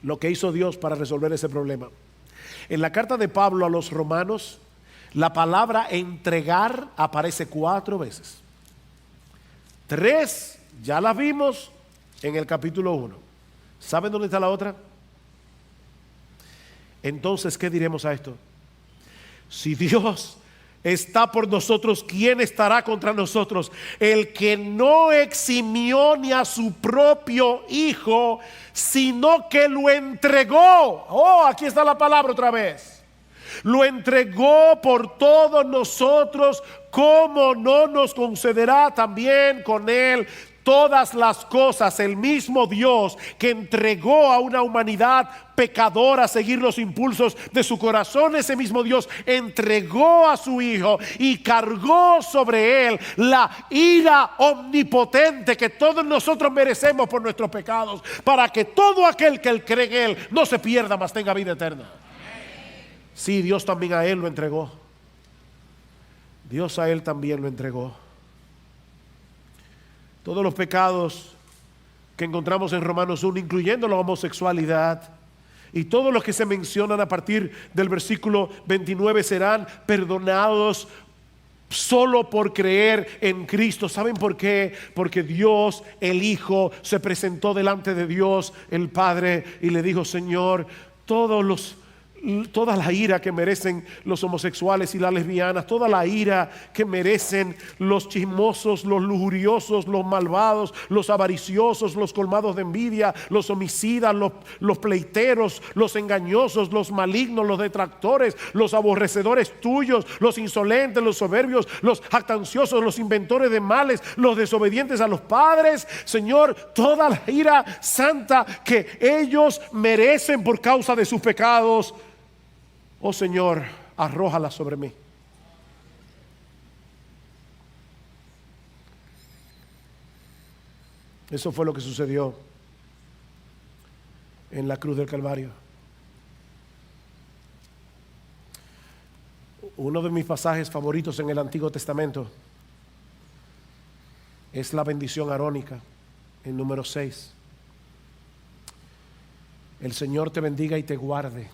lo que hizo Dios para resolver ese problema. En la carta de Pablo a los romanos, la palabra entregar aparece 4 veces. 3 ya las vimos en el capítulo 1. ¿Saben dónde está la otra? Entonces, ¿qué diremos a esto? Si Dios está por nosotros, ¿quién estará contra nosotros? El que no eximió ni a su propio Hijo, sino que lo entregó. Oh, aquí está la palabra otra vez. Lo entregó por todos nosotros. ¿Cómo no nos concederá también con Él todas las cosas? El mismo Dios que entregó a una humanidad pecadora a seguir los impulsos de su corazón, ese mismo Dios entregó a su Hijo y cargó sobre Él la ira omnipotente que todos nosotros merecemos por nuestros pecados, para que todo aquel que cree en Él no se pierda, mas tenga vida eterna. Sí, Dios también a Él lo entregó. Dios a Él también lo entregó. Todos los pecados que encontramos en Romanos 1, incluyendo la homosexualidad, y todos los que se mencionan a partir del versículo 29 serán perdonados solo por creer en Cristo. ¿Saben por qué? Porque Dios, el Hijo, se presentó delante de Dios, el Padre, y le dijo: Señor, todos toda la ira que merecen los homosexuales y las lesbianas, toda la ira que merecen los chismosos, los lujuriosos, los malvados, los avariciosos, los colmados de envidia, los homicidas, los pleiteros, los engañosos, los malignos, los detractores, los aborrecedores tuyos, los insolentes, los soberbios, los jactanciosos, los inventores de males, los desobedientes a los padres. Señor, toda la ira santa que ellos merecen por causa de sus pecados, oh Señor, arrójala sobre mí. Eso fue lo que sucedió en la cruz del Calvario. Uno de mis pasajes favoritos en el Antiguo Testamento es la bendición arónica en número 6. El Señor te bendiga y te guarde.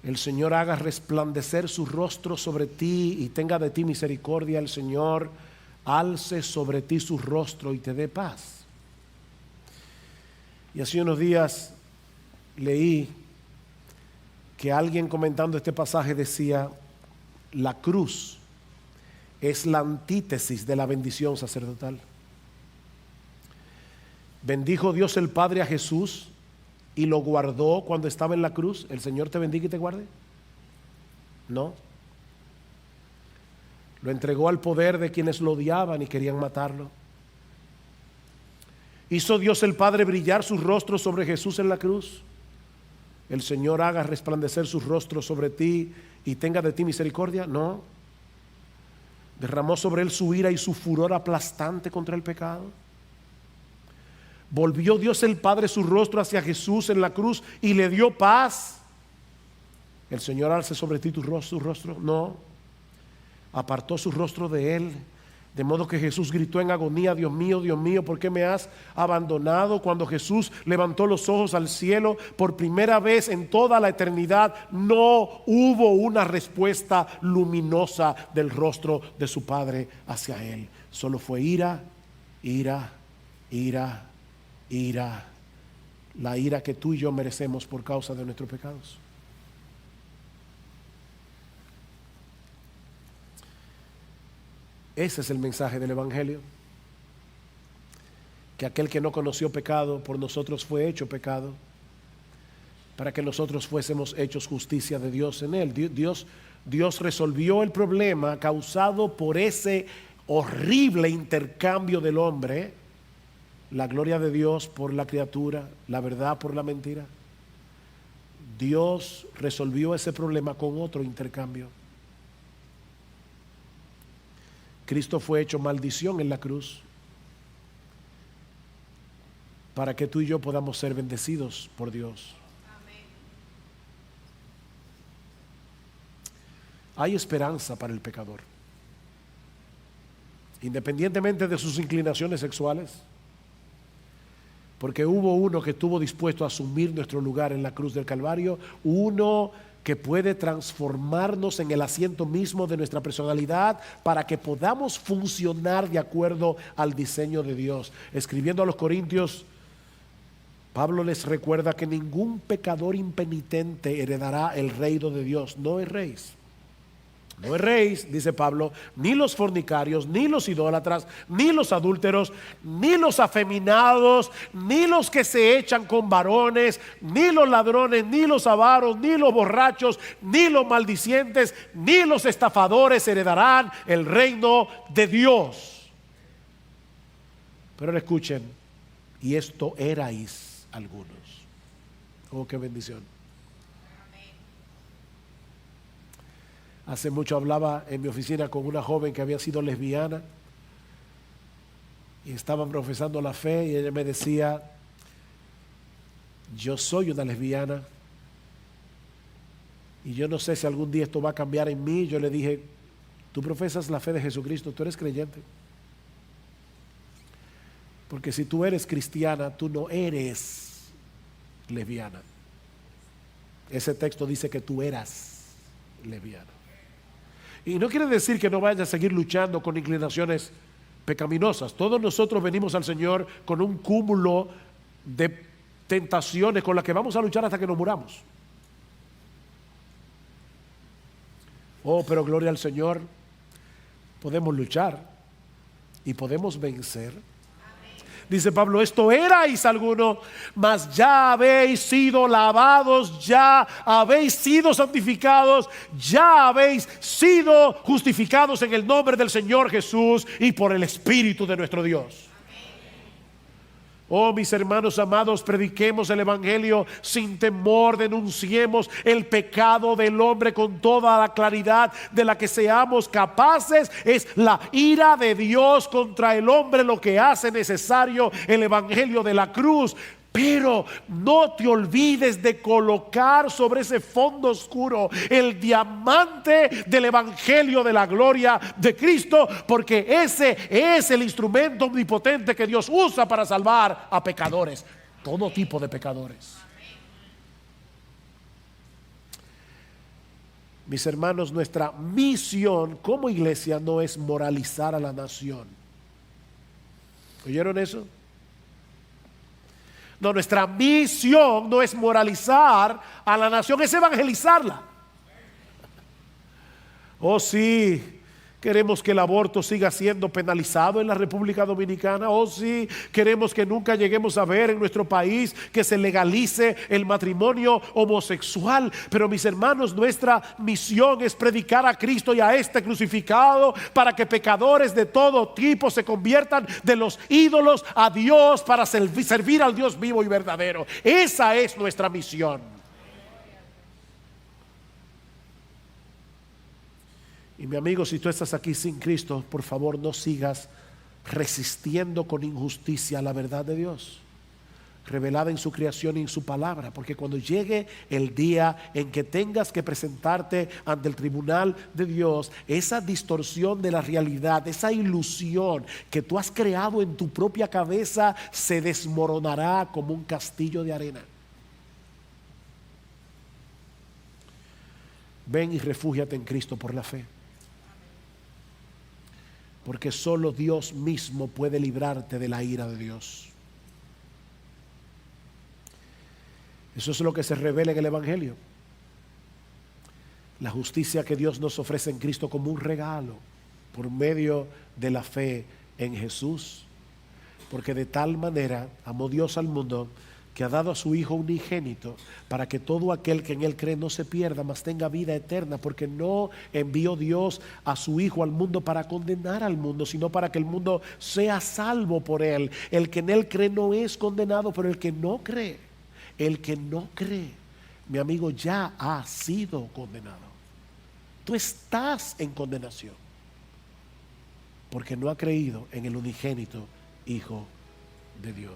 El Señor haga resplandecer su rostro sobre ti y tenga de ti misericordia. El Señor alce sobre ti su rostro y te dé paz. Y hace unos días leí que alguien comentando este pasaje decía: la cruz es la antítesis de la bendición sacerdotal. Bendijo Dios el Padre a Jesús y lo guardó cuando estaba en la cruz. ¿El Señor te bendiga y te guarde? No. Lo entregó al poder de quienes lo odiaban y querían matarlo. ¿Hizo Dios el Padre brillar su rostro sobre Jesús en la cruz? ¿El Señor haga resplandecer su rostro sobre ti y tenga de ti misericordia? No. ¿Derramó sobre él su ira y su furor aplastante contra el pecado? ¿Volvió Dios el Padre su rostro hacia Jesús en la cruz y le dio paz? ¿El Señor alce sobre ti su rostro? No. Apartó su rostro de él, de modo que Jesús gritó en agonía: Dios mío, ¿por qué me has abandonado? Cuando Jesús levantó los ojos al cielo, por primera vez en toda la eternidad, no hubo una respuesta luminosa del rostro de su Padre hacia él. Solo fue ira, ira, ira, ira, la ira que tú y yo merecemos por causa de nuestros pecados. Ese es el mensaje del Evangelio, que aquel que no conoció pecado por nosotros fue hecho pecado, para que nosotros fuésemos hechos justicia de Dios en él. Dios resolvió el problema causado por ese horrible intercambio del hombre, la gloria de Dios por la criatura, la verdad por la mentira. Dios resolvió ese problema con otro intercambio. Cristo fue hecho maldición en la cruz para que tú y yo podamos ser bendecidos por Dios. Amén. Hay esperanza para el pecador, independientemente de sus inclinaciones sexuales, porque hubo uno que estuvo dispuesto a asumir nuestro lugar en la cruz del Calvario, uno que puede transformarnos en el asiento mismo de nuestra personalidad para que podamos funcionar de acuerdo al diseño de Dios. Escribiendo a los Corintios, Pablo les recuerda que ningún pecador impenitente heredará el reino de Dios. No erréis. No erréis, dice Pablo, ni los fornicarios, ni los idólatras, ni los adúlteros, ni los afeminados, ni los que se echan con varones, ni los ladrones, ni los avaros, ni los borrachos, ni los maldicientes, ni los estafadores heredarán el reino de Dios. Pero ahora escuchen, y esto erais algunos. Oh, qué bendición. Hace mucho hablaba en mi oficina con una joven que había sido lesbiana y estaba profesando la fe, y ella me decía: yo soy una lesbiana y yo no sé si algún día esto va a cambiar en mí. Yo le dije: tú profesas la fe de Jesucristo, tú eres creyente, porque si tú eres cristiana, tú no eres lesbiana. Ese texto dice que tú eras lesbiana. Y no quiere decir que no vayas a seguir luchando con inclinaciones pecaminosas. Todos nosotros venimos al Señor con un cúmulo de tentaciones con las que vamos a luchar hasta que nos muramos. Oh, pero gloria al Señor, podemos luchar y podemos vencer. Dice Pablo, esto erais alguno, mas ya habéis sido lavados, ya habéis sido santificados, ya habéis sido justificados en el nombre del Señor Jesús y por el Espíritu de nuestro Dios. Oh, mis hermanos amados, prediquemos el Evangelio sin temor, denunciemos el pecado del hombre con toda la claridad de la que seamos capaces. Es la ira de Dios contra el hombre lo que hace necesario el Evangelio de la cruz. Pero no te olvides de colocar sobre ese fondo oscuro el diamante del Evangelio de la gloria de Cristo, porque ese es el instrumento omnipotente que Dios usa para salvar a pecadores, todo tipo de pecadores. Mis hermanos, nuestra misión como iglesia no es moralizar a la nación. ¿Oyeron eso? No, nuestra misión no es moralizar a la nación, es evangelizarla. Oh, sí, queremos que el aborto siga siendo penalizado en la República Dominicana. Oh, sí, queremos que nunca lleguemos a ver en nuestro país que se legalice el matrimonio homosexual. Pero mis hermanos, nuestra misión es predicar a Cristo y a este crucificado para que pecadores de todo tipo se conviertan de los ídolos a Dios para servir al Dios vivo y verdadero. Esa es nuestra misión. Y mi amigo, si tú estás aquí sin Cristo, por favor no sigas resistiendo con injusticia a la verdad de Dios, revelada en su creación y en su palabra, porque cuando llegue el día en que tengas que presentarte ante el tribunal de Dios, esa distorsión de la realidad, esa ilusión que tú has creado en tu propia cabeza, se desmoronará como un castillo de arena. Ven y refúgiate en Cristo por la fe, porque solo Dios mismo puede librarte de la ira de Dios. Eso es lo que se revela en el Evangelio. La justicia que Dios nos ofrece en Cristo como un regalo por medio de la fe en Jesús. Porque de tal manera amó Dios al mundo que ha dado a su Hijo unigénito para que todo aquel que en Él cree no se pierda, mas tenga vida eterna. Porque no envió Dios a su Hijo al mundo para condenar al mundo, sino para que el mundo sea salvo por Él. El que en Él cree no es condenado, pero el que no cree, mi amigo, ya ha sido condenado. Tú estás en condenación porque no ha creído en el unigénito Hijo de Dios.